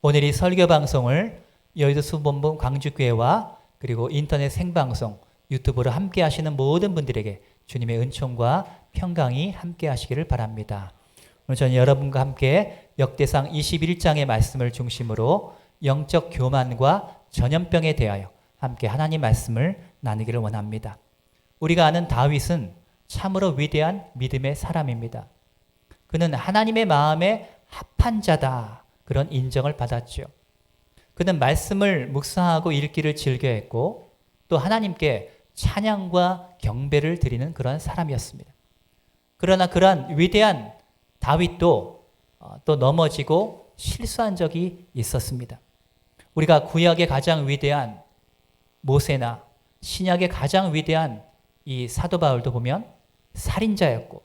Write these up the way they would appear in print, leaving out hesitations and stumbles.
오늘 이 설교 방송을 여의도 수본부 광주교회와 그리고 인터넷 생방송, 유튜브로 함께 하시는 모든 분들에게 주님의 은총과 평강이 함께 하시기를 바랍니다. 오늘 저는 여러분과 함께 역대상 21장의 말씀을 중심으로 영적 교만과 전염병에 대하여 함께 하나님 말씀을 나누기를 원합니다. 우리가 아는 다윗은 참으로 위대한 믿음의 사람입니다. 그는 하나님의 마음에 합한 자다, 그런 인정을 받았죠. 그는 말씀을 묵상하고 읽기를 즐겨했고 또 하나님께 찬양과 경배를 드리는 그런 사람이었습니다. 그러나 그러한 위대한 다윗도 또 넘어지고 실수한 적이 있었습니다. 우리가 구약의 가장 위대한 모세나 신약의 가장 위대한 이 사도 바울도 보면 살인자였고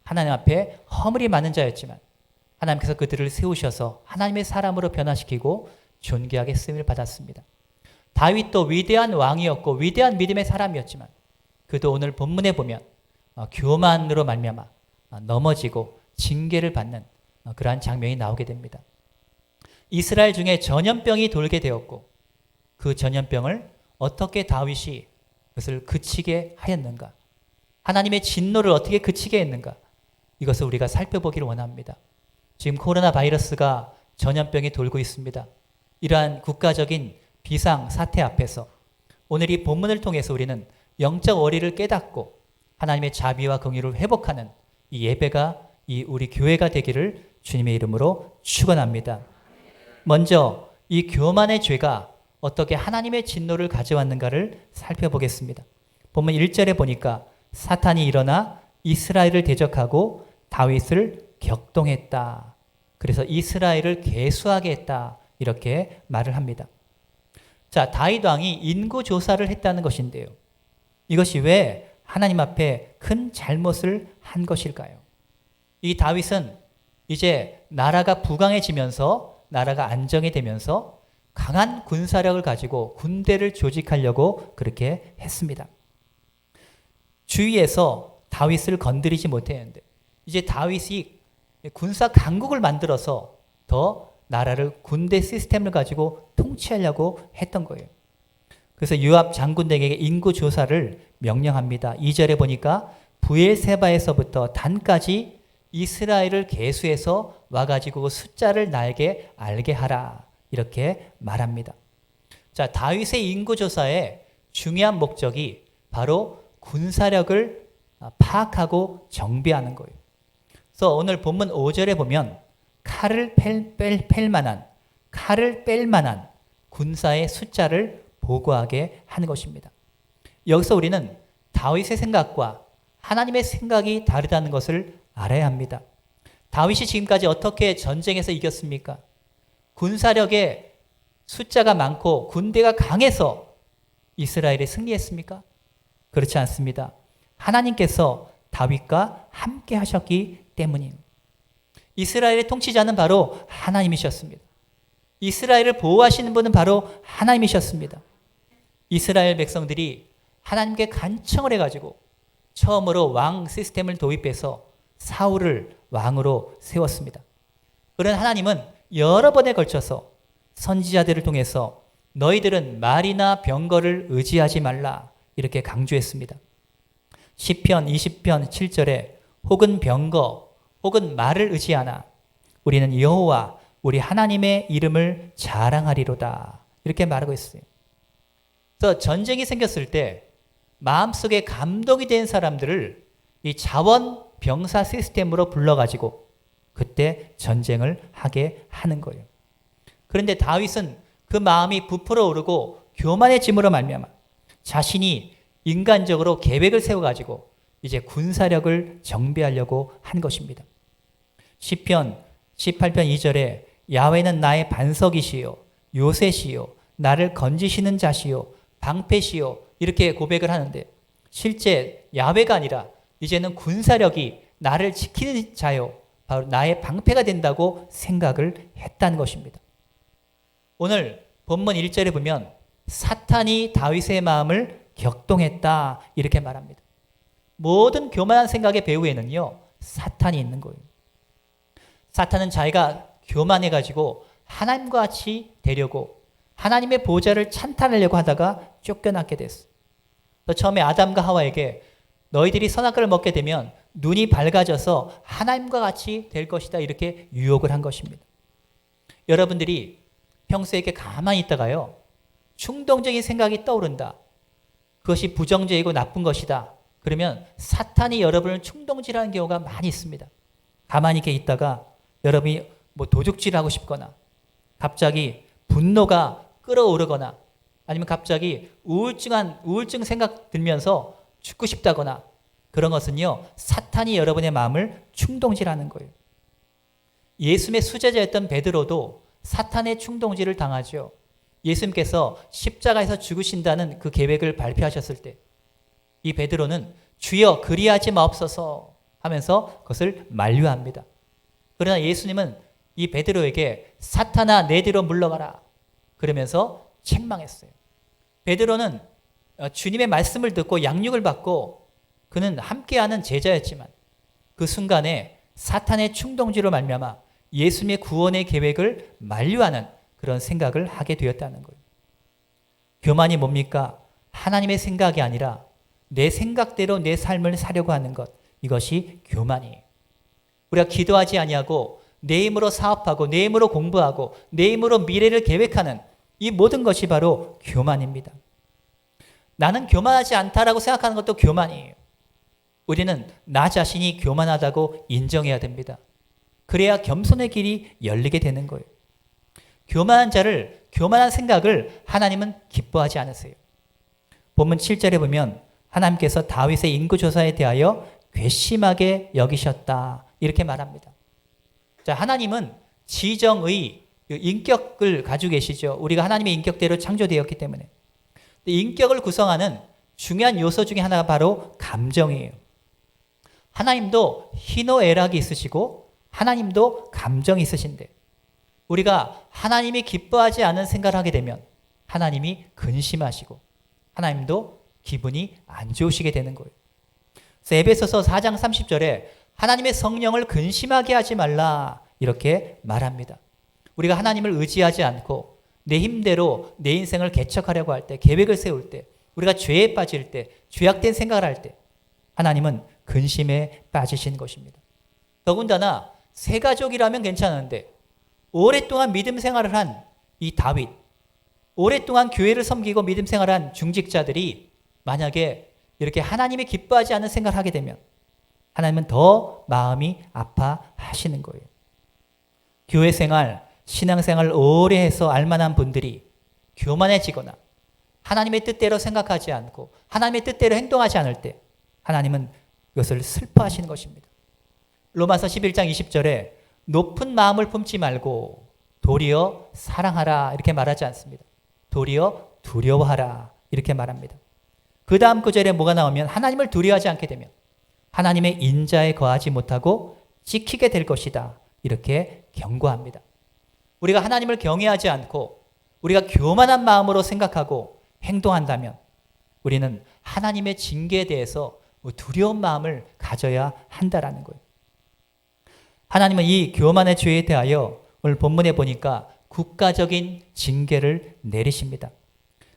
하나님 앞에 허물이 많은 자였지만 하나님께서 그들을 세우셔서 하나님의 사람으로 변화시키고 존귀하게 쓰임을 받았습니다. 다윗도 위대한 왕이었고 위대한 믿음의 사람이었지만 그도 오늘 본문에 보면 교만으로 말미암아 넘어지고 징계를 받는 그러한 장면이 나오게 됩니다. 이스라엘 중에 전염병이 돌게 되었고 그 전염병을 어떻게 다윗이 그것을 그치게 하였는가? 하나님의 진노를 어떻게 그치게 했는가? 이것을 우리가 살펴보기를 원합니다. 지금 코로나 바이러스가 전염병이 돌고 있습니다. 이러한 국가적인 비상 사태 앞에서 오늘 이 본문을 통해서 우리는 영적 어리를 깨닫고 하나님의 자비와 긍휼을 회복하는 이 예배가 이 우리 교회가 되기를 주님의 이름으로 축원합니다. 먼저 이 교만의 죄가 어떻게 하나님의 진노를 가져왔는가를 살펴보겠습니다. 본문 1절에 보니까 사탄이 일어나 이스라엘을 대적하고 다윗을 격동했다. 그래서 이스라엘을 계수하게 했다. 이렇게 말을 합니다. 자, 다윗 왕이 인구 조사를 했다는 것인데요. 이것이 왜 하나님 앞에 큰 잘못을 한 것일까요? 이 다윗은 이제 나라가 부강해지면서 나라가 안정이 되면서 강한 군사력을 가지고 군대를 조직하려고 그렇게 했습니다. 주위에서 다윗을 건드리지 못했는데 이제 다윗이 군사 강국을 만들어서 더 나라를 군대 시스템을 가지고 통치하려고 했던 거예요. 그래서 요압 장군에게 인구 조사를 명령합니다. 2절에 보니까 브엘세바에서부터 단까지 이스라엘을 계수해서 와가지고 숫자를 나에게 알게 하라. 이렇게 말합니다. 자, 다윗의 인구 조사의 중요한 목적이 바로 군사력을 파악하고 정비하는 거예요. 그래서 오늘 본문 5절에 보면 칼을 뺄 만한 군사의 숫자를 보고하게 하는 것입니다. 여기서 우리는 다윗의 생각과 하나님의 생각이 다르다는 것을 알아야 합니다. 다윗이 지금까지 어떻게 전쟁에서 이겼습니까? 군사력의 숫자가 많고 군대가 강해서 이스라엘이 승리했습니까? 그렇지 않습니다. 하나님께서 다윗과 함께 하셨기 때문입니다. 이스라엘의 통치자는 바로 하나님이셨습니다. 이스라엘을 보호하시는 분은 바로 하나님이셨습니다. 이스라엘 백성들이 하나님께 간청을 해가지고 처음으로 왕 시스템을 도입해서 사울을 왕으로 세웠습니다. 그런 하나님은 여러 번에 걸쳐서 선지자들을 통해서 너희들은 말이나 병거를 의지하지 말라 이렇게 강조했습니다. 시편 20편 7절에 혹은 병거 혹은 말을 의지하나 우리는 여호와 우리 하나님의 이름을 자랑하리로다 이렇게 말하고 있어요. 그래서 전쟁이 생겼을 때 마음속에 감동이 된 사람들을 이 자원 병사 시스템으로 불러가지고 그때 전쟁을 하게 하는 거예요. 그런데 다윗은 그 마음이 부풀어 오르고 교만해짐으로 말미암아 자신이 인간적으로 계획을 세워가지고 이제 군사력을 정비하려고 한 것입니다. 시편 18편 2절에 야훼는 나의 반석이시요 요새시요 나를 건지시는 자시요 방패시요 이렇게 고백을 하는데 실제 야훼가 아니라 이제는 군사력이 나를 지키는 자요 바로 나의 방패가 된다고 생각을 했다는 것입니다. 오늘 본문 1절에 보면 사탄이 다윗의 마음을 격동했다 이렇게 말합니다. 모든 교만한 생각의 배후에는요 사탄이 있는 거예요. 사탄은 자기가 교만해가지고 하나님과 같이 되려고 하나님의 보좌를 찬탈하려고 하다가 쫓겨났게 됐어. 또 처음에 아담과 하와에게 너희들이 선악과를 먹게 되면 눈이 밝아져서 하나님과 같이 될 것이다 이렇게 유혹을 한 것입니다. 여러분들이 평소에 이렇게 가만히 있다가요, 충동적인 생각이 떠오른다. 그것이 부정적이고 나쁜 것이다. 그러면 사탄이 여러분을 충동질하는 경우가 많이 있습니다. 가만히 이렇게 있다가 여러분이 뭐 도둑질하고 싶거나 갑자기 분노가 끓어오르거나 아니면 갑자기 우울증 생각 들면서 죽고 싶다거나 그런 것은요, 사탄이 여러분의 마음을 충동질하는 거예요. 예수님의 수제자였던 베드로도 사탄의 충동질을 당하죠. 예수님께서 십자가에서 죽으신다는 그 계획을 발표하셨을 때 이 베드로는 주여 그리하지 마옵소서 하면서 그것을 만류합니다. 그러나 예수님은 이 베드로에게 사탄아 내 뒤로 물러가라 그러면서 책망했어요. 베드로는 주님의 말씀을 듣고 양육을 받고 그는 함께하는 제자였지만 그 순간에 사탄의 충동지로 말미암아 예수님의 구원의 계획을 만류하는 그런 생각을 하게 되었다는 거예요. 교만이 뭡니까? 하나님의 생각이 아니라 내 생각대로 내 삶을 사려고 하는 것, 이것이 교만이에요. 우리가 기도하지 아니하고 내 힘으로 사업하고 내 힘으로 공부하고 내 힘으로 미래를 계획하는 이 모든 것이 바로 교만입니다. 나는 교만하지 않다라고 생각하는 것도 교만이에요. 우리는 나 자신이 교만하다고 인정해야 됩니다. 그래야 겸손의 길이 열리게 되는 거예요. 교만한 생각을 하나님은 기뻐하지 않으세요. 본문 7절에 보면 하나님께서 다윗의 인구조사에 대하여 괘씸하게 여기셨다 이렇게 말합니다. 자, 하나님은 지정의 인격을 가지고 계시죠. 우리가 하나님의 인격대로 창조되었기 때문에. 인격을 구성하는 중요한 요소 중에 하나가 바로 감정이에요. 하나님도 희노애락이 있으시고 하나님도 감정이 있으신데 우리가 하나님이 기뻐하지 않은 생각을 하게 되면 하나님이 근심하시고 하나님도 기분이 안 좋으시게 되는 거예요. 그래서 에베소서 4장 30절에 하나님의 성령을 근심하게 하지 말라 이렇게 말합니다. 우리가 하나님을 의지하지 않고 내 힘대로 내 인생을 개척하려고 할 때, 계획을 세울 때, 우리가 죄에 빠질 때, 죄악된 생각을 할 때 하나님은 근심에 빠지신 것입니다. 더군다나 새 가족이라면 괜찮은데 오랫동안 믿음 생활을 한 이 다윗, 오랫동안 교회를 섬기고 믿음 생활한 중직자들이 만약에 이렇게 하나님이 기뻐하지 않는 생각을 하게 되면 하나님은 더 마음이 아파하시는 거예요. 교회 생활, 신앙생활을 오래 해서 알만한 분들이 교만해지거나 하나님의 뜻대로 생각하지 않고 하나님의 뜻대로 행동하지 않을 때 하나님은 그것을 슬퍼하시는 것입니다. 로마서 11장 20절에 높은 마음을 품지 말고 도리어 사랑하라 이렇게 말하지 않습니다. 도리어 두려워하라 이렇게 말합니다. 그 다음 구절에 뭐가 나오면 하나님을 두려워하지 않게 되면 하나님의 인자에 거하지 못하고 찍히게 될 것이다 이렇게 경고합니다. 우리가 하나님을 경외하지 않고 우리가 교만한 마음으로 생각하고 행동한다면 우리는 하나님의 징계에 대해서 두려운 마음을 가져야 한다라는 거예요. 하나님은 이 교만의 죄에 대하여 오늘 본문에 보니까 국가적인 징계를 내리십니다.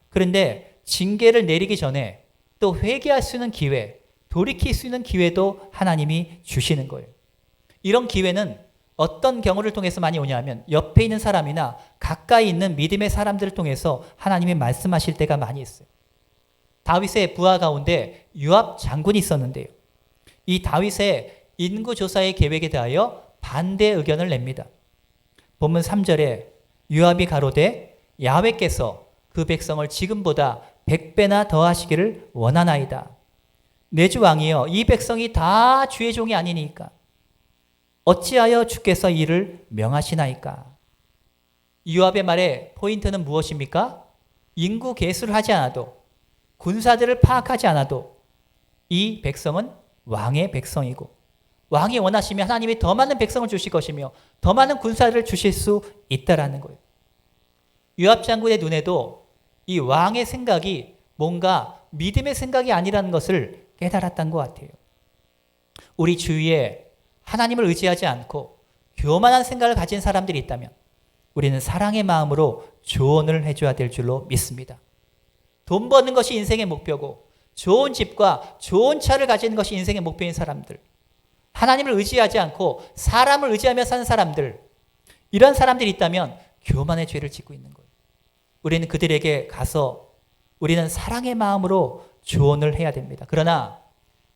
그런데 징계를 내리기 전에 또 회개할 수 있는 기회, 돌이킬 수 있는 기회도 하나님이 주시는 거예요. 이런 기회는 어떤 경우를 통해서 많이 오냐면 옆에 있는 사람이나 가까이 있는 믿음의 사람들을 통해서 하나님이 말씀하실 때가 많이 있어요. 다윗의 부하 가운데 요압 장군이 있었는데요. 이 다윗의 인구조사의 계획에 대하여 반대 의견을 냅니다. 본문 3절에 요압이 가로되 야훼께서 그 백성을 지금보다 100배나 더하시기를 원하나이다. 내 주 왕이여 이 백성이 다 주의 종이 아니니까 어찌하여 주께서 이를 명하시나이까. 요압의 말의 포인트는 무엇입니까? 인구 계수를 하지 않아도 군사들을 파악하지 않아도 이 백성은 왕의 백성이고 왕이 원하시면 하나님이 더 많은 백성을 주실 것이며 더 많은 군사를 주실 수 있다라는 거예요. 요압 장군의 눈에도 이 왕의 생각이 뭔가 믿음의 생각이 아니라는 것을 깨달았던 것 같아요. 우리 주위에 하나님을 의지하지 않고 교만한 생각을 가진 사람들이 있다면 우리는 사랑의 마음으로 조언을 해줘야 될 줄로 믿습니다. 돈 버는 것이 인생의 목표고 좋은 집과 좋은 차를 가지는 것이 인생의 목표인 사람들, 하나님을 의지하지 않고 사람을 의지하며 사는 사람들, 이런 사람들이 있다면 교만의 죄를 짓고 있는 거예요. 우리는 그들에게 가서 우리는 사랑의 마음으로 조언을 해야 됩니다. 그러나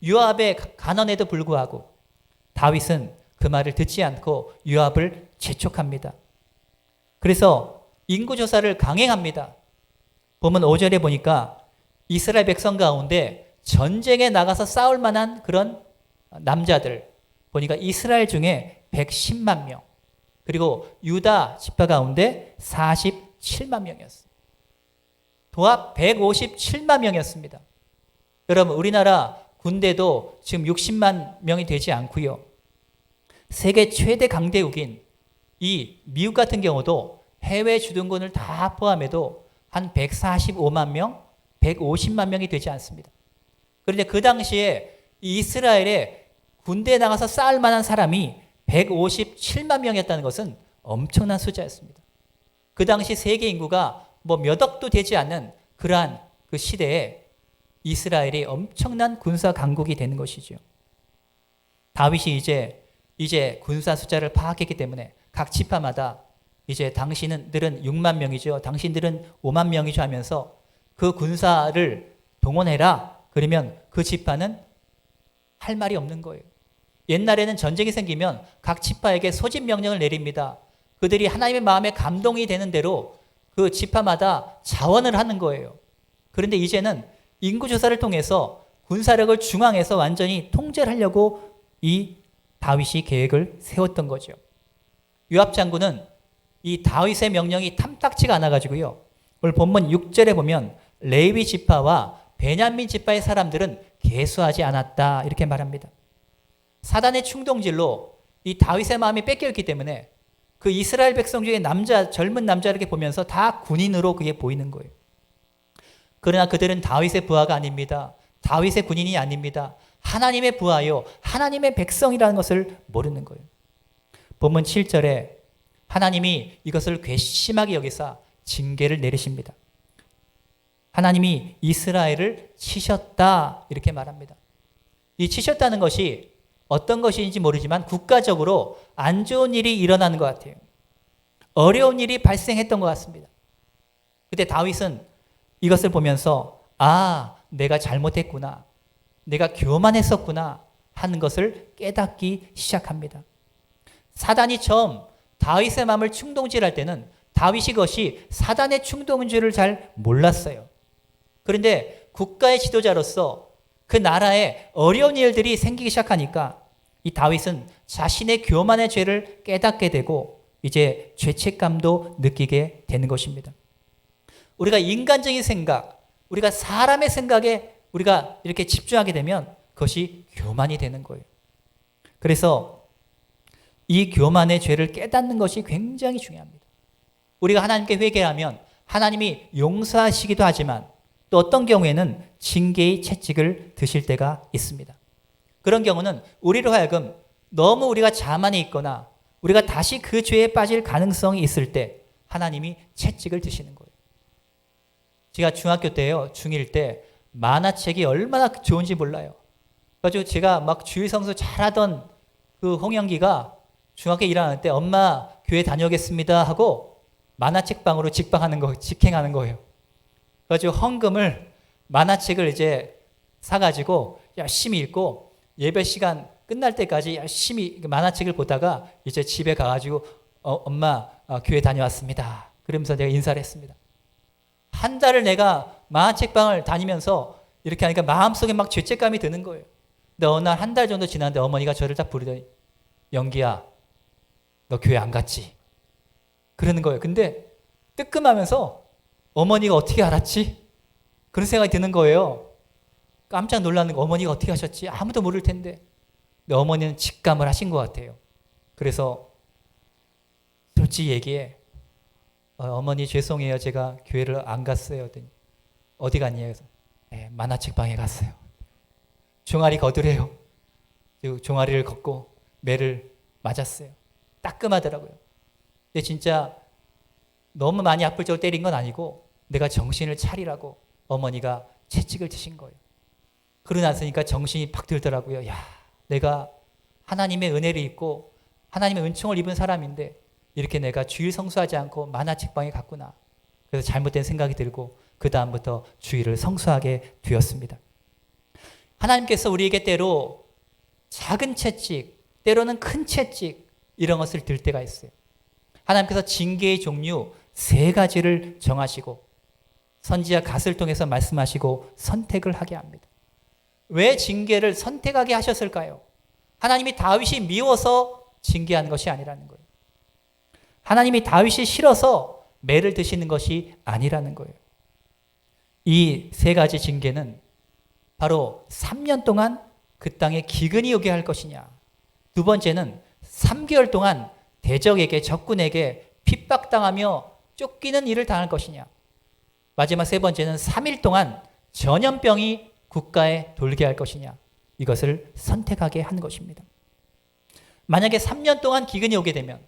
요압의 간언에도 불구하고 다윗은 그 말을 듣지 않고 요압을 재촉합니다. 그래서 인구조사를 강행합니다. 보면 5절에 보니까 이스라엘 백성 가운데 전쟁에 나가서 싸울 만한 그런 남자들 보니까 이스라엘 중에 110만 명, 그리고 유다 지파 가운데 47만 명이었어요. 도합 157만 명이었습니다. 여러분, 우리나라 군대도 지금 60만 명이 되지 않고요. 세계 최대 강대국인 이 미국 같은 경우도 해외 주둔군을 다 포함해도 한 145만 명, 150만 명이 되지 않습니다. 그런데 그 당시에 이스라엘에 군대에 나가서 싸울 만한 사람이 157만 명이었다는 것은 엄청난 숫자였습니다. 그 당시 세계 인구가 뭐 몇 억도 되지 않는 그러한 그 시대에 이스라엘이 엄청난 군사 강국이 되는 것이죠. 다윗이 이제 군사 숫자를 파악했기 때문에 각 지파마다 이제 당신들은 6만 명이죠. 당신들은 5만 명이죠 하면서 그 군사를 동원해라. 그러면 그 지파는 할 말이 없는 거예요. 옛날에는 전쟁이 생기면 각 지파에게 소집 명령을 내립니다. 그들이 하나님의 마음에 감동이 되는 대로 그 지파마다 자원을 하는 거예요. 그런데 이제는 인구조사를 통해서 군사력을 중앙에서 완전히 통제를 하려고 이 다윗이 계획을 세웠던 거죠. 요압 장군은 이 다윗의 명령이 탐탁지가 않아가지고요. 오늘 본문 6절에 보면 레위 지파와 베냐민 지파의 사람들은 계수하지 않았다 이렇게 말합니다. 사단의 충동질로 이 다윗의 마음이 뺏겨있기 때문에 그 이스라엘 백성 중에 젊은 남자를 이렇게 보면서 다 군인으로 그게 보이는 거예요. 그러나 그들은 다윗의 부하가 아닙니다. 다윗의 군인이 아닙니다. 하나님의 부하요, 하나님의 백성이라는 것을 모르는 거예요. 본문 7절에 하나님이 이것을 괘씸하게 여기사 징계를 내리십니다. 하나님이 이스라엘을 치셨다 이렇게 말합니다. 이 치셨다는 것이 어떤 것인지 모르지만 국가적으로 안 좋은 일이 일어나는 것 같아요. 어려운 일이 발생했던 것 같습니다. 그때 다윗은 이것을 보면서 내가 잘못했구나, 내가 교만했었구나 하는 것을 깨닫기 시작합니다. 사단이 처음 다윗의 마음을 충동질할 때는 다윗이 그것이 사단의 충동인 줄을 잘 몰랐어요. 그런데 국가의 지도자로서 그 나라에 어려운 일들이 생기기 시작하니까 이 다윗은 자신의 교만의 죄를 깨닫게 되고 이제 죄책감도 느끼게 되는 것입니다. 우리가 인간적인 생각, 우리가 사람의 생각에 우리가 이렇게 집중하게 되면 그것이 교만이 되는 거예요. 그래서 이 교만의 죄를 깨닫는 것이 굉장히 중요합니다. 우리가 하나님께 회개하면 하나님이 용서하시기도 하지만 또 어떤 경우에는 징계의 채찍을 드실 때가 있습니다. 그런 경우는 우리로 하여금 너무 우리가 자만해 있거나 우리가 다시 그 죄에 빠질 가능성이 있을 때 하나님이 채찍을 드시는 거예요. 제가 중학교 때요, 중1 때 만화책이 얼마나 좋은지 몰라요. 그래가지고 제가 막 주일성수 잘하던 그 홍영기가 중학교 1학년 때 엄마 교회 다녀오겠습니다 하고 만화책방으로 직행하는 거예요. 그래가지고 헌금을 만화책을 이제 사가지고 열심히 읽고 예배 시간 끝날 때까지 열심히 만화책을 보다가 이제 집에 가가지고 엄마 교회 다녀왔습니다. 그러면서 내가 인사를 했습니다. 한 달을 내가 만화책방을 다니면서 이렇게 하니까 마음속에 막 죄책감이 드는 거예요. 근데 어느 날 한 달 정도 지났는데 어머니가 저를 딱 부르더니 영기야, 너 교회 안 갔지? 그러는 거예요. 근데 뜨끔하면서 어머니가 어떻게 알았지? 그런 생각이 드는 거예요. 깜짝 놀라는 거, 어머니가 어떻게 하셨지? 아무도 모를 텐데. 근데 어머니는 직감을 하신 것 같아요. 그래서 솔직히 얘기해. 어머니 죄송해요. 제가 교회를 안 갔어요. 어디 갔냐고 해서 만화책방에 갔어요. 종아리 거두래요. 종아리를 걷고 매를 맞았어요. 따끔하더라고요. 근데 진짜 너무 많이 아플 정도로 때린 건 아니고 내가 정신을 차리라고 어머니가 채찍을 치신 거예요. 그러고 나서니까 정신이 팍 들더라고요. 야, 내가 하나님의 은혜를 입고 하나님의 은총을 입은 사람인데 이렇게 내가 주일 성수하지 않고 만화책방에 갔구나. 그래서 잘못된 생각이 들고 그 다음부터 주일을 성수하게 되었습니다. 하나님께서 우리에게 때로 작은 채찍, 때로는 큰 채찍 이런 것을 들 때가 있어요. 하나님께서 징계의 종류 3가지를 정하시고 선지자 갓을 통해서 말씀하시고 선택을 하게 합니다. 왜 징계를 선택하게 하셨을까요? 하나님이 다윗이 미워서 징계하는 것이 아니라는 거예요. 하나님이 다윗이 싫어서 매를 드시는 것이 아니라는 거예요. 이 3가지 징계는 바로 3년 동안 그 땅에 기근이 오게 할 것이냐. 2번째는 3개월 동안 대적에게 적군에게 핍박당하며 쫓기는 일을 당할 것이냐. 마지막 3번째는 3일 동안 전염병이 국가에 돌게 할 것이냐. 이것을 선택하게 한 것입니다. 만약에 3년 동안 기근이 오게 되면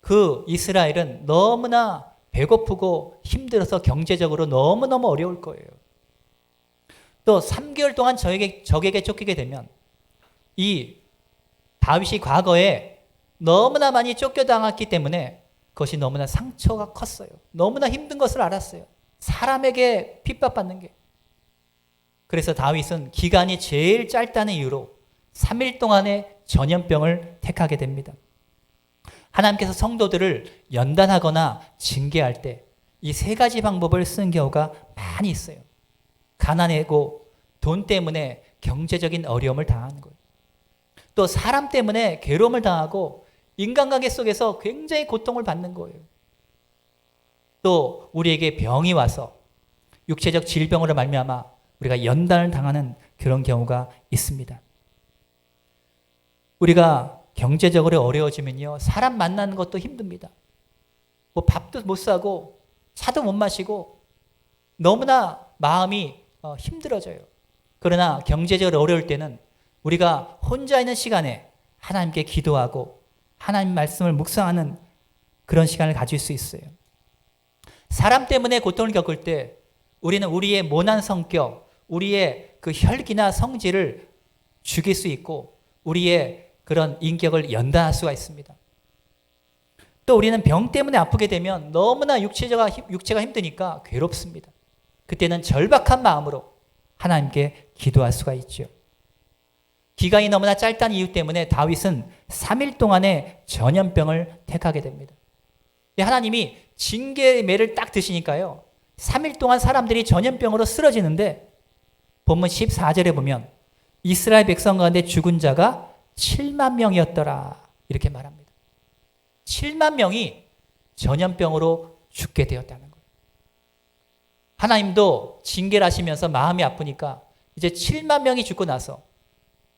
그 이스라엘은 너무나 배고프고 힘들어서 경제적으로 너무너무 어려울 거예요. 또 3개월 동안 적에게 쫓기게 되면 이 다윗이 과거에 너무나 많이 쫓겨당했기 때문에 그것이 너무나 상처가 컸어요. 너무나 힘든 것을 알았어요. 사람에게 핍박받는 게. 그래서 다윗은 기간이 제일 짧다는 이유로 3일 동안의 전염병을 택하게 됩니다. 하나님께서 성도들을 연단하거나 징계할 때 이 3가지 방법을 쓰는 경우가 많이 있어요. 가난하고 돈 때문에 경제적인 어려움을 당하는 거예요. 또 사람 때문에 괴로움을 당하고 인간관계 속에서 굉장히 고통을 받는 거예요. 또 우리에게 병이 와서 육체적 질병으로 말미암아 우리가 연단을 당하는 그런 경우가 있습니다. 우리가 경제적으로 어려워지면요, 사람 만나는 것도 힘듭니다. 뭐 밥도 못 사고 차도 못 마시고 너무나 마음이 힘들어져요. 그러나 경제적으로 어려울 때는 우리가 혼자 있는 시간에 하나님께 기도하고 하나님 말씀을 묵상하는 그런 시간을 가질 수 있어요. 사람 때문에 고통을 겪을 때 우리는 우리의 모난 성격, 우리의 그 혈기나 성질을 죽일 수 있고 우리의 그런 인격을 연단할 수가 있습니다. 또 우리는 병 때문에 아프게 되면 너무나 육체가 힘드니까 괴롭습니다. 그때는 절박한 마음으로 하나님께 기도할 수가 있죠. 기간이 너무나 짧다는 이유 때문에 다윗은 3일 동안의 전염병을 택하게 됩니다. 하나님이 징계의 매를 딱 드시니까요, 3일 동안 사람들이 전염병으로 쓰러지는데 본문 14절에 보면 이스라엘 백성 가운데 죽은 자가 7만 명이었더라 이렇게 말합니다. 7만 명이 전염병으로 죽게 되었다는 거예요. 하나님도 징계를 하시면서 마음이 아프니까 이제 7만 명이 죽고 나서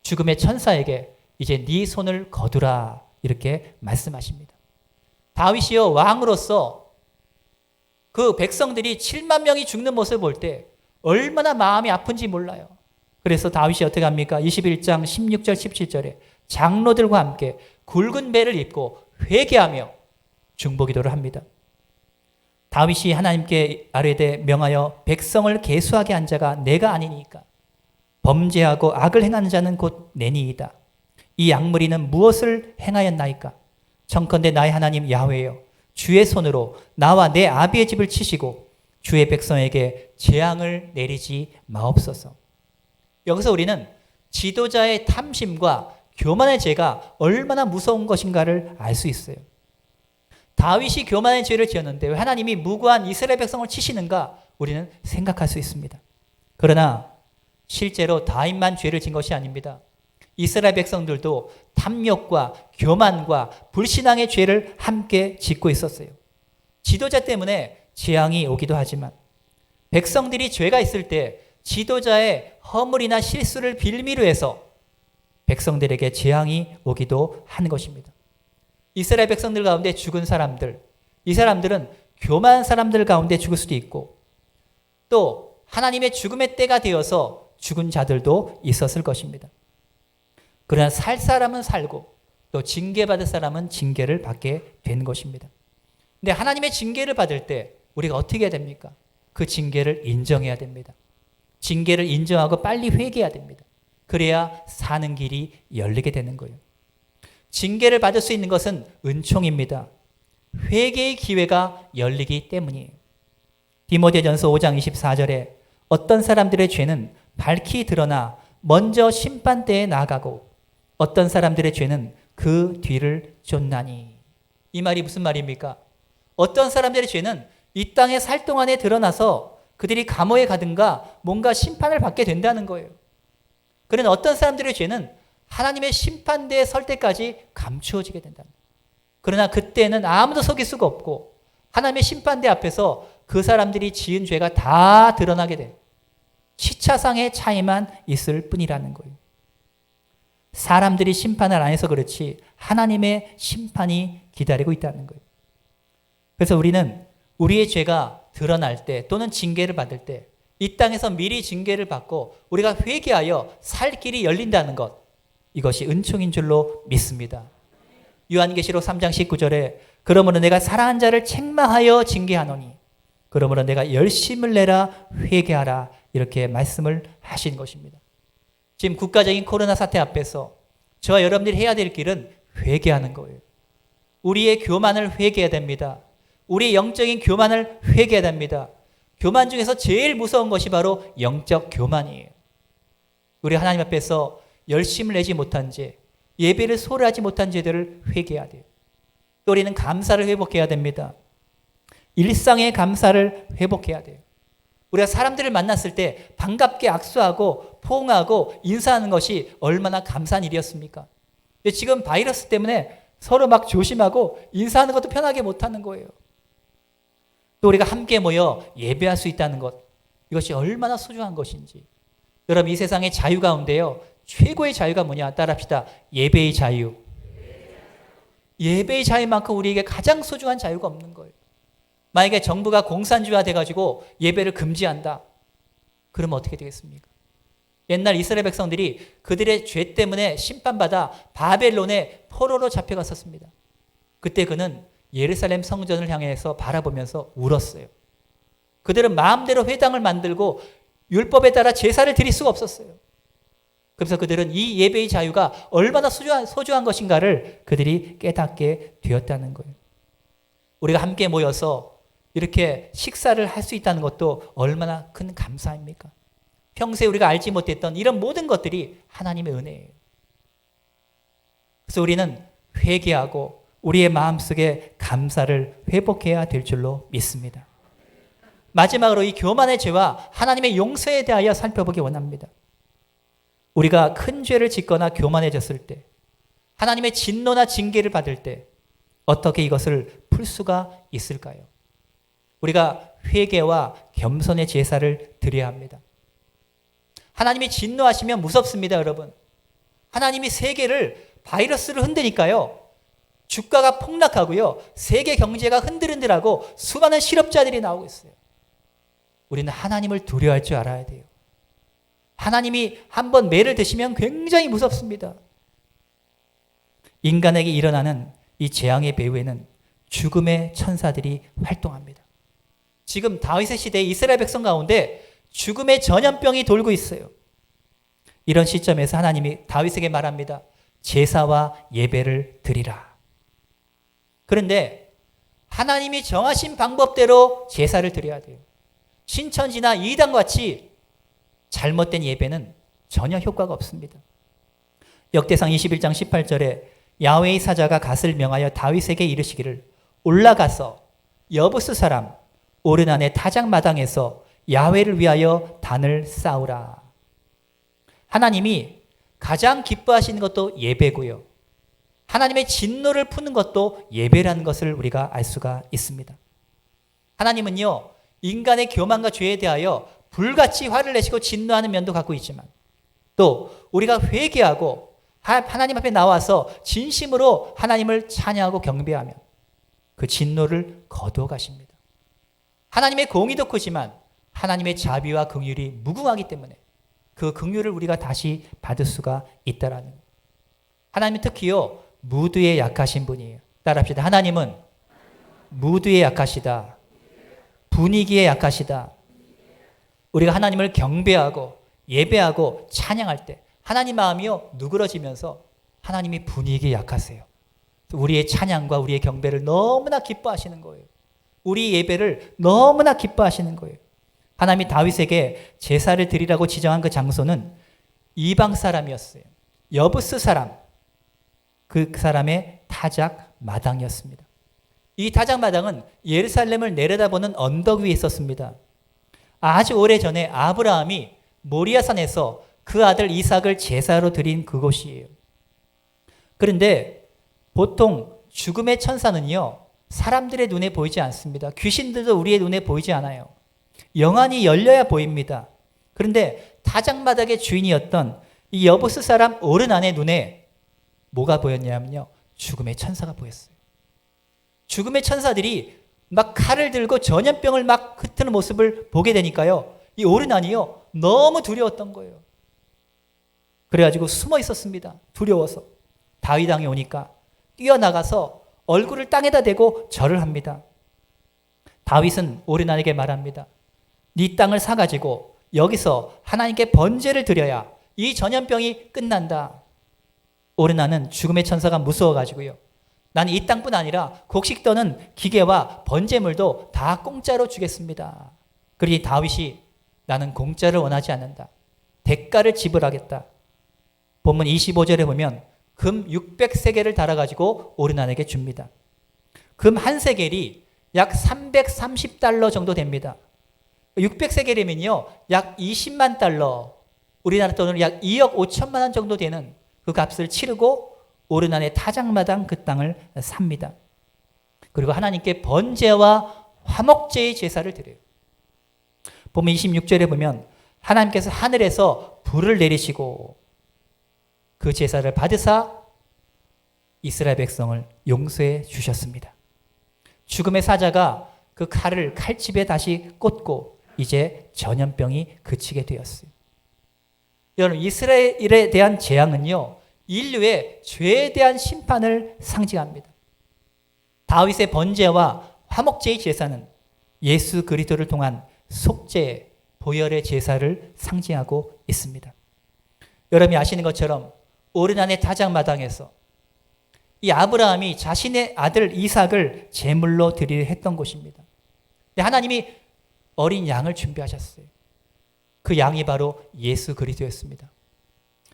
죽음의 천사에게 이제 네 손을 거두라 이렇게 말씀하십니다. 다윗이요, 왕으로서 그 백성들이 7만 명이 죽는 모습을 볼 때 얼마나 마음이 아픈지 몰라요. 그래서 다윗이 어떻게 합니까? 21장 16절 17절에 장로들과 함께 굵은 배를 입고 회개하며 중보기도를 합니다. 다윗이 하나님께 아뢰되 명하여 백성을 계수하게 한 자가 내가 아니니까 범죄하고 악을 행하는 자는 곧 내니이다. 이 악무리는 무엇을 행하였나이까? 청컨대 나의 하나님 야훼여 주의 손으로 나와 내 아비의 집을 치시고 주의 백성에게 재앙을 내리지 마옵소서. 여기서 우리는 지도자의 탐심과 교만의 죄가 얼마나 무서운 것인가를 알 수 있어요. 다윗이 교만의 죄를 지었는데 왜 하나님이 무고한 이스라엘 백성을 치시는가? 우리는 생각할 수 있습니다. 그러나 실제로 다윗만 죄를 진 것이 아닙니다. 이스라엘 백성들도 탐욕과 교만과 불신앙의 죄를 함께 짓고 있었어요. 지도자 때문에 재앙이 오기도 하지만 백성들이 죄가 있을 때 지도자의 허물이나 실수를 빌미로 해서 백성들에게 재앙이 오기도 하는 것입니다. 이스라엘 백성들 가운데 죽은 사람들, 이 사람들은 교만한 사람들 가운데 죽을 수도 있고 또 하나님의 죽음의 때가 되어서 죽은 자들도 있었을 것입니다. 그러나 살 사람은 살고 또 징계받을 사람은 징계를 받게 된 것입니다. 근데 하나님의 징계를 받을 때 우리가 어떻게 해야 됩니까? 그 징계를 인정해야 됩니다. 징계를 인정하고 빨리 회개해야 됩니다. 그래야 사는 길이 열리게 되는 거예요. 징계를 받을 수 있는 것은 은총입니다. 회개의 기회가 열리기 때문이에요. 디모데전서 5장 24절에 어떤 사람들의 죄는 밝히 드러나 먼저 심판대에 나가고 어떤 사람들의 죄는 그 뒤를 쫓나니. 이 말이 무슨 말입니까? 어떤 사람들의 죄는 이 땅에 살 동안에 드러나서 그들이 감옥에 가든가 뭔가 심판을 받게 된다는 거예요. 그런데 어떤 사람들의 죄는 하나님의 심판대에 설 때까지 감추어지게 된다. 그러나 그때는 아무도 속일 수가 없고 하나님의 심판대 앞에서 그 사람들이 지은 죄가 다 드러나게 돼. 시차상의 차이만 있을 뿐이라는 거예요. 사람들이 심판을 안 해서 그렇지 하나님의 심판이 기다리고 있다는 거예요. 그래서 우리는 우리의 죄가 드러날 때 또는 징계를 받을 때 이 땅에서 미리 징계를 받고 우리가 회개하여 살 길이 열린다는 것, 이것이 은총인 줄로 믿습니다. 요한계시록 3장 19절에 그러므로 내가 사랑한 자를 책망하여 징계하노니 그러므로 내가 열심을 내라 회개하라 이렇게 말씀을 하신 것입니다. 지금 국가적인 코로나 사태 앞에서 저와 여러분들이 해야 될 길은 회개하는 거예요. 우리의 교만을 회개해야 됩니다. 우리의 영적인 교만을 회개해야 됩니다. 교만 중에서 제일 무서운 것이 바로 영적 교만이에요. 우리 하나님 앞에서 열심을 내지 못한 죄, 예배를 소홀히 하지 못한 죄들을 회개해야 돼요. 또 우리는 감사를 회복해야 됩니다. 일상의 감사를 회복해야 돼요. 우리가 사람들을 만났을 때 반갑게 악수하고 포옹하고 인사하는 것이 얼마나 감사한 일이었습니까? 근데 지금 바이러스 때문에 서로 막 조심하고 인사하는 것도 편하게 못하는 거예요. 또 우리가 함께 모여 예배할 수 있다는 것, 이것이 얼마나 소중한 것인지. 여러분, 이 세상의 자유 가운데요, 최고의 자유가 뭐냐? 따라합시다. 예배의 자유. 예배의 자유만큼 우리에게 가장 소중한 자유가 없는 거예요. 만약에 정부가 공산주의화 돼가지고 예배를 금지한다. 그러면 어떻게 되겠습니까? 옛날 이스라엘 백성들이 그들의 죄 때문에 심판받아 바벨론의 포로로 잡혀갔었습니다. 그때 그는 예루살렘 성전을 향해서 바라보면서 울었어요. 그들은 마음대로 회당을 만들고 율법에 따라 제사를 드릴 수가 없었어요. 그래서 그들은 이 예배의 자유가 얼마나 소중한 것인가를 그들이 깨닫게 되었다는 거예요. 우리가 함께 모여서 이렇게 식사를 할 수 있다는 것도 얼마나 큰 감사입니까? 평소에 우리가 알지 못했던 이런 모든 것들이 하나님의 은혜예요. 그래서 우리는 회개하고 우리의 마음속에 감사를 회복해야 될 줄로 믿습니다. 마지막으로 이 교만의 죄와 하나님의 용서에 대하여 살펴보기 원합니다. 우리가 큰 죄를 짓거나 교만해졌을 때, 하나님의 진노나 징계를 받을 때 어떻게 이것을 풀 수가 있을까요? 우리가 회개와 겸손의 제사를 드려야 합니다. 하나님이 진노하시면 무섭습니다, 여러분. 하나님이 세계를 바이러스를 흔드니까요, 주가가 폭락하고요, 세계 경제가 흔들흔들하고 수많은 실업자들이 나오고 있어요. 우리는 하나님을 두려워할 줄 알아야 돼요. 하나님이 한번 매를 드시면 굉장히 무섭습니다. 인간에게 일어나는 이 재앙의 배후에는 죽음의 천사들이 활동합니다. 지금 다윗의 시대의 이스라엘 백성 가운데 죽음의 전염병이 돌고 있어요. 이런 시점에서 하나님이 다윗에게 말합니다. 제사와 예배를 드리라. 그런데 하나님이 정하신 방법대로 제사를 드려야 돼요. 신천지나 이단같이 잘못된 예배는 전혀 효과가 없습니다. 역대상 21장 18절에 야훼의 사자가 갓을 명하여 다윗에게 이르시기를 올라가서 여부스 사람 오르난의 타작마당에서 야훼를 위하여 단을 쌓으라. 하나님이 가장 기뻐하시는 것도 예배고요, 하나님의 진노를 푸는 것도 예배라는 것을 우리가 알 수가 있습니다. 하나님은요, 인간의 교만과 죄에 대하여 불같이 화를 내시고 진노하는 면도 갖고 있지만 또 우리가 회개하고 하나님 앞에 나와서 진심으로 하나님을 찬양하고 경배하면 그 진노를 거두어 가십니다. 하나님의 공의도 크지만 하나님의 자비와 긍휼이 무궁하기 때문에 그 긍휼을 우리가 다시 받을 수가 있다라는 거예요. 하나님은 특히요, 무드에 약하신 분이에요. 따라합시다. 하나님은 무드에 약하시다. 분위기에 약하시다. 우리가 하나님을 경배하고 예배하고 찬양할 때 하나님 마음이요 누그러지면서 하나님이 분위기에 약하세요. 우리의 찬양과 우리의 경배를 너무나 기뻐하시는 거예요. 우리 예배를 너무나 기뻐하시는 거예요. 하나님이 다윗에게 제사를 드리라고 지정한 그 장소는 이방 사람이었어요. 여부스 사람, 그 사람의 타작 마당이었습니다. 이 타작 마당은 예루살렘을 내려다보는 언덕 위에 있었습니다. 아주 오래전에 아브라함이 모리아산에서 그 아들 이삭을 제사로 드린 그곳이에요. 그런데 보통 죽음의 천사는요, 사람들의 눈에 보이지 않습니다. 귀신들도 우리의 눈에 보이지 않아요. 영안이 열려야 보입니다. 그런데 타작마당의 주인이었던 이 여부스 사람 오르난의 눈에 뭐가 보였냐면요, 죽음의 천사가 보였어요. 죽음의 천사들이 막 칼을 들고 전염병을 막 흩트는 모습을 보게 되니까요, 이 오르난이요 너무 두려웠던 거예요. 그래가지고 숨어 있었습니다. 두려워서. 다윗 왕이 오니까 뛰어나가서 얼굴을 땅에다 대고 절을 합니다. 다윗은 오르난에게 말합니다. 네 땅을 사가지고 여기서 하나님께 번제를 드려야 이 전염병이 끝난다. 오르난은 죽음의 천사가 무서워가지고요, 나는 이 땅뿐 아니라 곡식 떠는 기계와 번제물도 다 공짜로 주겠습니다. 그러니 다윗이 나는 공짜를 원하지 않는다. 대가를 지불하겠다. 본문 25절에 보면 금 600세겔을 달아가지고 오르난에게 줍니다. 금 한 세겔이 약 330달러 정도 됩니다. 600세겔이면요 약 20만 달러, 우리나라 돈으로 약 2억 5천만 원 정도 되는 그 값을 치르고 오르난의 타작마당 그 땅을 삽니다. 그리고 하나님께 번제와 화목제의 제사를 드려요. 보면 26절에 보면 하나님께서 하늘에서 불을 내리시고 그 제사를 받으사 이스라엘 백성을 용서해 주셨습니다. 죽음의 사자가 그 칼을 칼집에 다시 꽂고 이제 전염병이 그치게 되었어요. 여러분, 이스라엘에 대한 재앙은요, 인류의 죄에 대한 심판을 상징합니다. 다윗의 번제와 화목제의 제사는 예수 그리스도를 통한 속죄, 보혈의 제사를 상징하고 있습니다. 여러분이 아시는 것처럼 오르난의 타작마당에서 이 아브라함이 자신의 아들 이삭을 제물로 드리려 했던 곳입니다. 근데 하나님이 어린 양을 준비하셨어요. 그 양이 바로 예수 그리스도였습니다.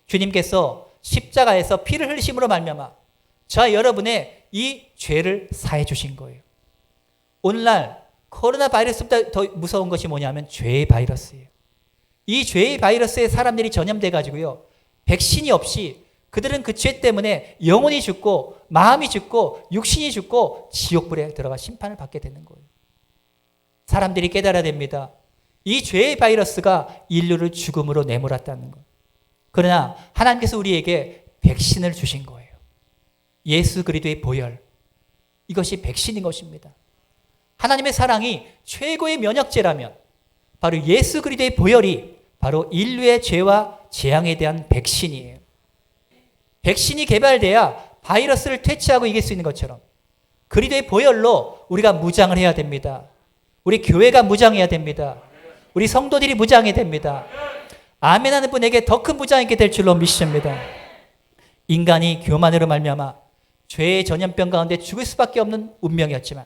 주님께서 십자가에서 피를 흘리심으로 말미암아 저와 여러분의 이 죄를 사해 주신 거예요. 오늘날 코로나 바이러스보다 더 무서운 것이 뭐냐면 죄의 바이러스예요. 이 죄의 바이러스에 사람들이 전염돼 가지고요, 백신이 없이 그들은 그 죄 때문에 영혼이 죽고 마음이 죽고 육신이 죽고 지옥불에 들어가 심판을 받게 되는 거예요. 사람들이 깨달아야 됩니다. 이 죄의 바이러스가 인류를 죽음으로 내몰았다는 것. 그러나 하나님께서 우리에게 백신을 주신 거예요. 예수 그리스도의 보혈. 이것이 백신인 것입니다. 하나님의 사랑이 최고의 면역제라면 바로 예수 그리스도의 보혈이 바로 인류의 죄와 재앙에 대한 백신이에요. 백신이 개발돼야 바이러스를 퇴치하고 이길 수 있는 것처럼 그리스도의 보혈로 우리가 무장을 해야 됩니다. 우리 교회가 무장해야 됩니다. 우리 성도들이 무장해야 됩니다. 아멘하는 분에게 더 큰 무장이 있게 될 줄로 믿습니다. 인간이 교만으로 말미암아 죄의 전염병 가운데 죽을 수밖에 없는 운명이었지만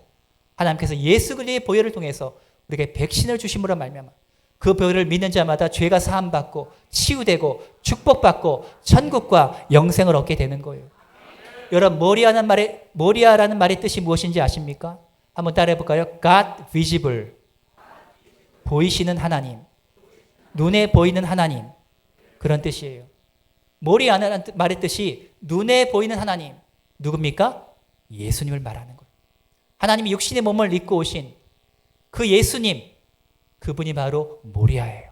하나님께서 예수 그리스도의 보혈을 통해서 우리에게 백신을 주심으로 말미암아 그 보혈을 믿는 자마다 죄가 사함받고 치유되고 축복받고 천국과 영생을 얻게 되는 거예요. 여러분, 모리아라는 말의 뜻이 무엇인지 아십니까? 한번 따라해 볼까요? God visible. 보이시는 하나님. 눈에 보이는 하나님. 그런 뜻이에요. 모리아라는 말의 뜻이 눈에 보이는 하나님. 누굽니까? 예수님을 말하는 거예요. 하나님이 육신의 몸을 입고 오신 그 예수님, 그분이 바로 모리아예요.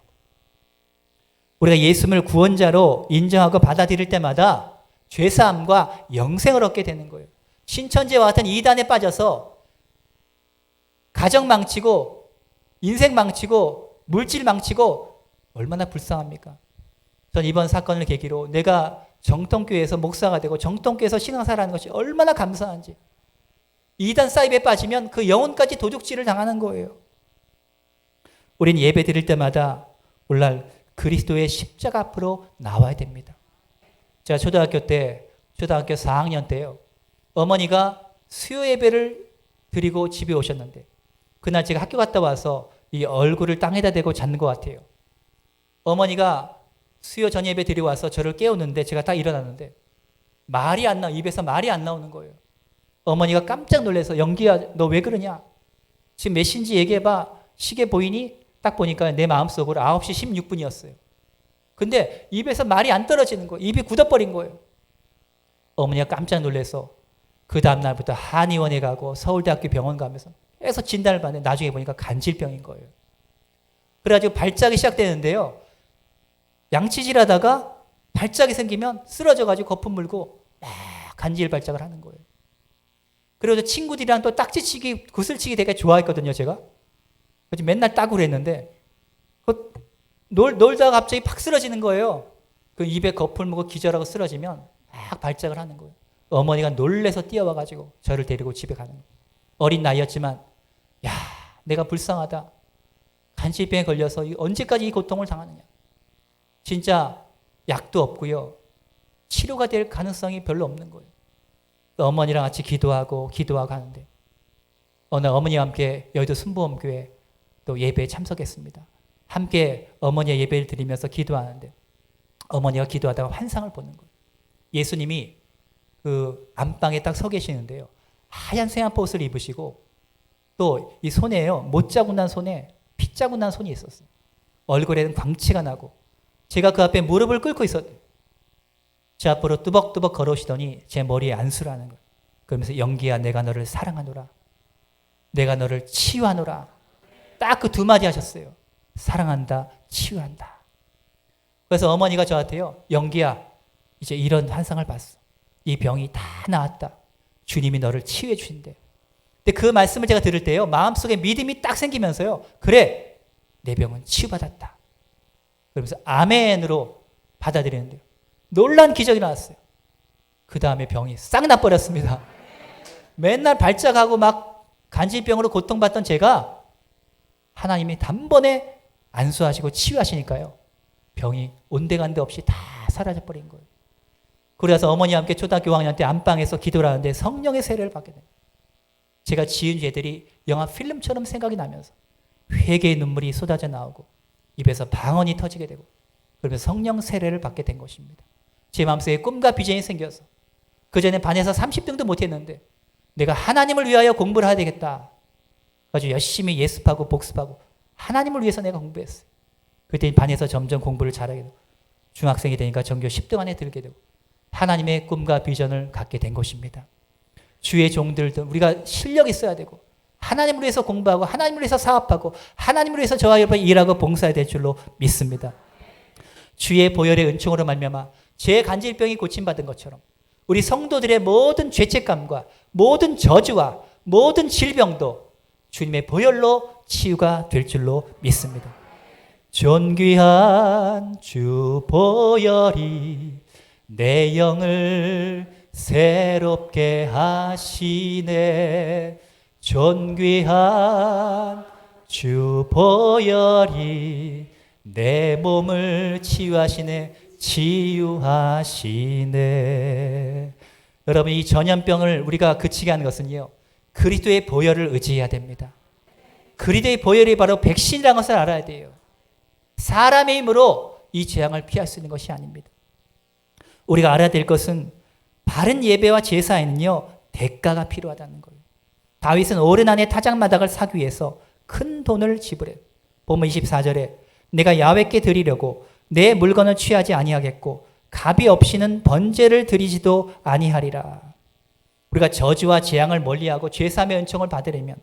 우리가 예수님을 구원자로 인정하고 받아들일 때마다 죄사함과 영생을 얻게 되는 거예요. 신천지와 같은 이단에 빠져서 가정 망치고 인생 망치고 물질 망치고 얼마나 불쌍합니까? 전 이번 사건을 계기로 내가 정통교회에서 목사가 되고 정통교회에서 신앙생활하는 것이 얼마나 감사한지. 이단 사입에 빠지면 그 영혼까지 도둑질을 당하는 거예요. 우리는 예배 드릴 때마다 오늘날 그리스도의 십자가 앞으로 나와야 됩니다. 제가 초등학교 4학년 때요. 어머니가 수요 예배를 드리고 집에 오셨는데 그날 제가 학교 갔다 와서 이 얼굴을 땅에다 대고 잤는 것 같아요. 어머니가 수요 전 예배 드리고 와서 저를 깨우는데 제가 딱 일어났는데 입에서 말이 안 나오는 거예요. 어머니가 깜짝 놀라서 영기야 너 왜 그러냐? 지금 몇 시인지 얘기해봐. 시계 보이니? 딱 보니까 내 마음속으로 9시 16분이었어요. 근데 입에서 말이 안 떨어지는 거예요. 입이 굳어버린 거예요. 어머니가 깜짝 놀라서 그 다음날부터 한의원에 가고 서울대학교 병원 가면서 계속 진단을 받는데 나중에 보니까 간질병인 거예요. 그래가지고 발작이 시작되는데요. 양치질 하다가 발작이 생기면 쓰러져가지고 거품 물고 막 간질 발작을 하는 거예요. 그래서 친구들이랑 또 딱지치기, 구슬치기 되게 좋아했거든요, 제가. 그래서 맨날 따구를 했는데 놀다가 갑자기 팍 쓰러지는 거예요. 그 입에 거품 물고 기절하고 쓰러지면 막 발작을 하는 거예요. 어머니가 놀래서 뛰어와가지고 저를 데리고 집에 가는 거예요. 어린 나이였지만 야, 내가 불쌍하다. 간질병에 걸려서 언제까지 이 고통을 당하느냐. 진짜 약도 없고요. 치료가 될 가능성이 별로 없는 거예요. 어머니랑 같이 기도하고 하는데 어느 날 어머니와 함께 여의도 순복음교회 또 예배에 참석했습니다. 함께 어머니의 예배를 드리면서 기도하는데 어머니가 기도하다가 환상을 보는 거예요. 예수님이 그 안방에 딱 서 계시는데요. 하얀 세안포 옷을 입으시고 또 이 손에요. 못자국 난 손에 피자국 난 손이 있었어요. 얼굴에는 광채가 나고 제가 그 앞에 무릎을 꿇고 있었대요. 제 앞으로 뚜벅뚜벅 걸어오시더니 제 머리에 안수를 하는 거예요. 그러면서 영기야 내가 너를 사랑하노라. 내가 너를 치유하노라. 딱 그 두 마디 하셨어요. 사랑한다, 치유한다. 그래서 어머니가 저한테요. 영기야 이제 이런 환상을 봤어. 이 병이 다 나았다. 주님이 너를 치유해 주신대. 근데 그 말씀을 제가 들을 때요. 마음속에 믿음이 딱 생기면서요. 그래 내 병은 치유받았다. 그러면서 아멘으로 받아들이는데요. 놀란 기적이 나왔어요. 그 다음에 병이 싹 나버렸습니다. 맨날 발작하고 막 간질병으로 고통받던 제가 하나님이 단번에 안수하시고 치유하시니까요. 병이 온데간데 없이 다 사라져버린 거예요. 그래서 어머니와 함께 초등학교 5학년 때 안방에서 기도를 하는데 성령의 세례를 받게 됩니다. 제가 지은 죄들이 영화 필름처럼 생각이 나면서 회개의 눈물이 쏟아져 나오고 입에서 방언이 터지게 되고 그러면서 성령 세례를 받게 된 것입니다. 제 마음속에 꿈과 비전이 생겨서 그전에 반에서 30등도 못했는데 내가 하나님을 위하여 공부를 해야 되겠다. 아주 열심히 예습하고 복습하고 하나님을 위해서 내가 공부했어요. 그때 반에서 점점 공부를 잘하게 되고 중학생이 되니까 전교 10등 안에 들게 되고 하나님의 꿈과 비전을 갖게 된 것입니다. 주의 종들도 우리가 실력이 있어야 되고 하나님을 위해서 공부하고 하나님을 위해서 사업하고 하나님을 위해서 저와 여러분 일하고 봉사해야 될 줄로 믿습니다. 주의 보혈의 은총으로 말미암아 제 간질병이 고침받은 것처럼 우리 성도들의 모든 죄책감과 모든 저주와 모든 질병도 주님의 보혈로 치유가 될 줄로 믿습니다. 존귀한 주 보혈이 내 영을 새롭게 하시네. 존귀한 주 보혈이 내 몸을 치유하시네. 치유하시네. 여러분 이 전염병을 우리가 그치게 하는 것은요. 그리스도의 보혈을 의지해야 됩니다. 그리스도의 보혈이 바로 백신이라는 것을 알아야 돼요. 사람의 힘으로 이 재앙을 피할 수 있는 것이 아닙니다. 우리가 알아야 될 것은 바른 예배와 제사에는요. 대가가 필요하다는 거예요. 다윗은 오랜 안에 타작마당을 사기 위해서 큰 돈을 지불해요. 보면 24절에 내가 야훼께 드리려고 내 물건을 취하지 아니하겠고 갑이 없이는 번제를 드리지도 아니하리라. 우리가 저주와 재앙을 멀리하고 죄사함의 은총을 받으려면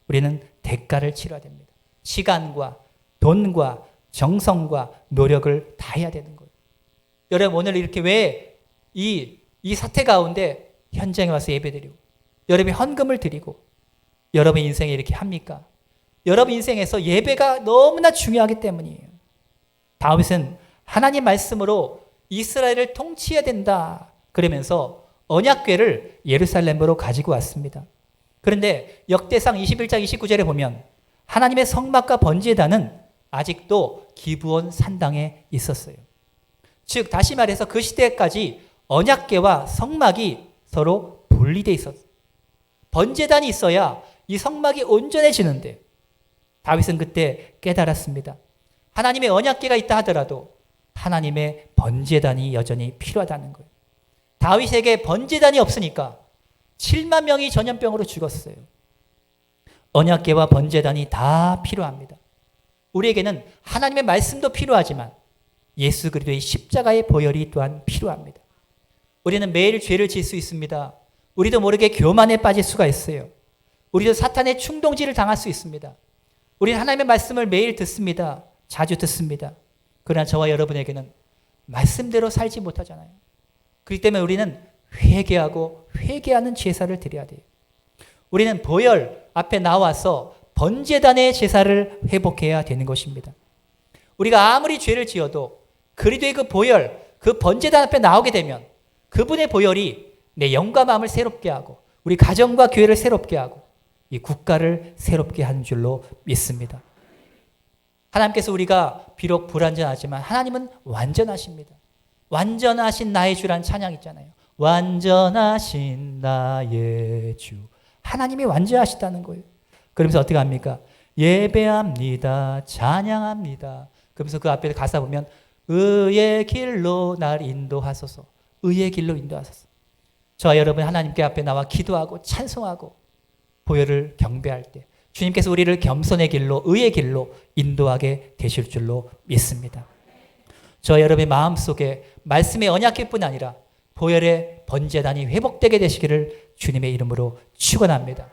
우리는 대가를 치러야 됩니다. 시간과 돈과 정성과 노력을 다해야 되는 거예요. 여러분 오늘 이렇게 왜 이 사태 가운데 현장에 와서 예배드리고 여러분이 헌금을 드리고 여러분 인생에 이렇게 합니까? 여러분 인생에서 예배가 너무나 중요하기 때문이에요. 다윗은 하나님 말씀으로 이스라엘을 통치해야 된다 그러면서 언약궤를 예루살렘으로 가지고 왔습니다. 그런데 역대상 21장 29절에 보면 하나님의 성막과 번제단은 아직도 기브온 산당에 있었어요. 즉 다시 말해서 그 시대까지 언약궤와 성막이 서로 분리되어 있었어요. 번제단이 있어야 이 성막이 온전해지는데 다윗은 그때 깨달았습니다. 하나님의 언약궤가 있다 하더라도 하나님의 번제단이 여전히 필요하다는 거예요. 다윗에게 번제단이 없으니까 7만 명이 전염병으로 죽었어요. 언약궤와 번제단이 다 필요합니다. 우리에게는 하나님의 말씀도 필요하지만 예수 그리스도의 십자가의 보혈이 또한 필요합니다. 우리는 매일 죄를 지을 수 있습니다. 우리도 모르게 교만에 빠질 수가 있어요. 우리도 사탄의 충동질을 당할 수 있습니다. 우리는 하나님의 말씀을 매일 듣습니다. 자주 듣습니다. 그러나 저와 여러분에게는 말씀대로 살지 못하잖아요. 그렇기 때문에 우리는 회개하고 회개하는 제사를 드려야 돼요. 우리는 보혈 앞에 나와서 번제단의 제사를 회복해야 되는 것입니다. 우리가 아무리 죄를 지어도 그리스도의 그 보혈, 그 번제단 앞에 나오게 되면 그분의 보혈이 내 영과 마음을 새롭게 하고 우리 가정과 교회를 새롭게 하고 이 국가를 새롭게 하는 줄로 믿습니다. 하나님께서 우리가 비록 불완전하지만 하나님은 완전하십니다. 완전하신 나의 주란 찬양 있잖아요. 완전하신 나의 주. 하나님이 완전하시다는 거예요. 그러면서 어떻게 합니까? 예배합니다. 찬양합니다. 그러면서 그 앞에 가사 보면 의의 길로 날 인도하소서. 의의 길로 인도하소서. 저와 여러분 하나님께 앞에 나와 기도하고 찬송하고 보혈을 경배할 때 주님께서 우리를 겸손의 길로 의의 길로 인도하게 되실 줄로 믿습니다. 저와 여러분의 마음속에 말씀의 언약궤뿐 아니라 보혈의 번제단이 회복되게 되시기를 주님의 이름으로 축원합니다.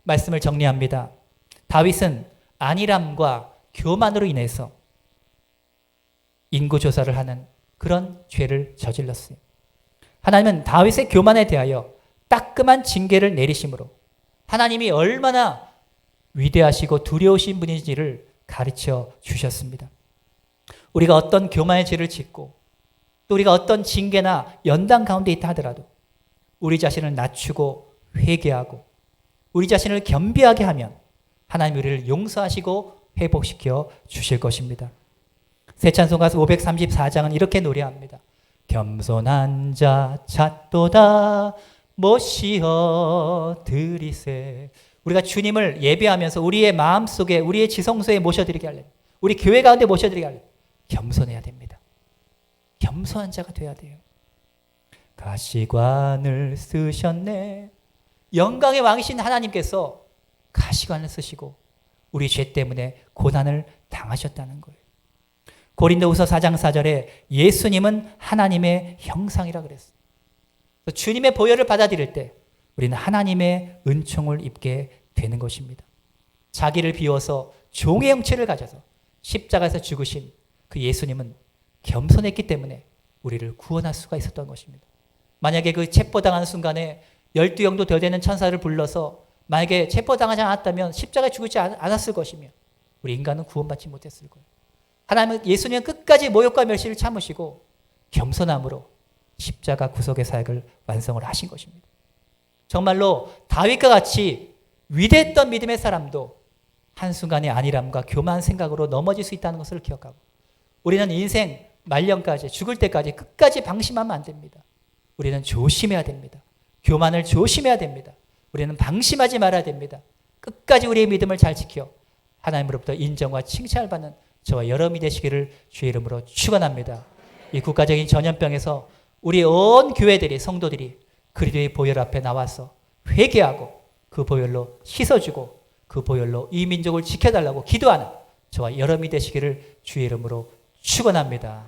말씀을 정리합니다. 다윗은 안일함과 교만으로 인해서 인구조사를 하는 그런 죄를 저질렀어요. 하나님은 다윗의 교만에 대하여 따끔한 징계를 내리심으로 하나님이 얼마나 위대하시고 두려우신 분인지를 가르쳐 주셨습니다. 우리가 어떤 교만의 죄를 짓고 또 우리가 어떤 징계나 연단 가운데 있다 하더라도 우리 자신을 낮추고 회개하고 우리 자신을 겸비하게 하면 하나님 우리를 용서하시고 회복시켜 주실 것입니다. 새 찬송가서 534장은 이렇게 노래합니다. 겸손한 자 찾도다 모시어 드리세. 우리가 주님을 예배하면서 우리의 마음속에 우리의 지성소에 모셔드리게 하려면 우리 교회 가운데 모셔드리게 하려면 겸손해야 됩니다. 겸손한 자가 돼야 돼요. 가시관을 쓰셨네. 영광의 왕이신 하나님께서 가시관을 쓰시고 우리 죄 때문에 고난을 당하셨다는 거예요. 고린도후서 4장 4절에 예수님은 하나님의 형상이라 그랬어요. 주님의 보혈을 받아들일 때 우리는 하나님의 은총을 입게 되는 것입니다. 자기를 비워서 종의 형체를 가져서 십자가에서 죽으신 그 예수님은 겸손했기 때문에 우리를 구원할 수가 있었던 것입니다. 만약에 그 체포당하는 순간에 12영도 더 되는 천사를 불러서 만약에 체포당하지 않았다면 십자가에 죽지 않았을 것이며 우리 인간은 구원받지 못했을 거예요. 하나님은 예수님은 끝까지 모욕과 멸시를 참으시고 겸손함으로 십자가 구속의 사역을 완성을 하신 것입니다. 정말로 다윗과 같이 위대했던 믿음의 사람도 한순간의 안일함과 교만한 생각으로 넘어질 수 있다는 것을 기억하고 우리는 인생 말년까지 죽을 때까지 끝까지 방심하면 안 됩니다. 우리는 조심해야 됩니다. 교만을 조심해야 됩니다. 우리는 방심하지 말아야 됩니다. 끝까지 우리의 믿음을 잘 지켜 하나님으로부터 인정과 칭찬을 받는 저와 여러분이 되시기를 주의 이름으로 축원합니다. 이 국가적인 전염병에서 우리 온 교회들이 성도들이 그리스도의 보혈 앞에 나와서 회개하고 그 보혈로 씻어주고 그 보혈로 이 민족을 지켜달라고 기도하는 저와 여러분이 되시기를 주의 이름으로 축원합니다.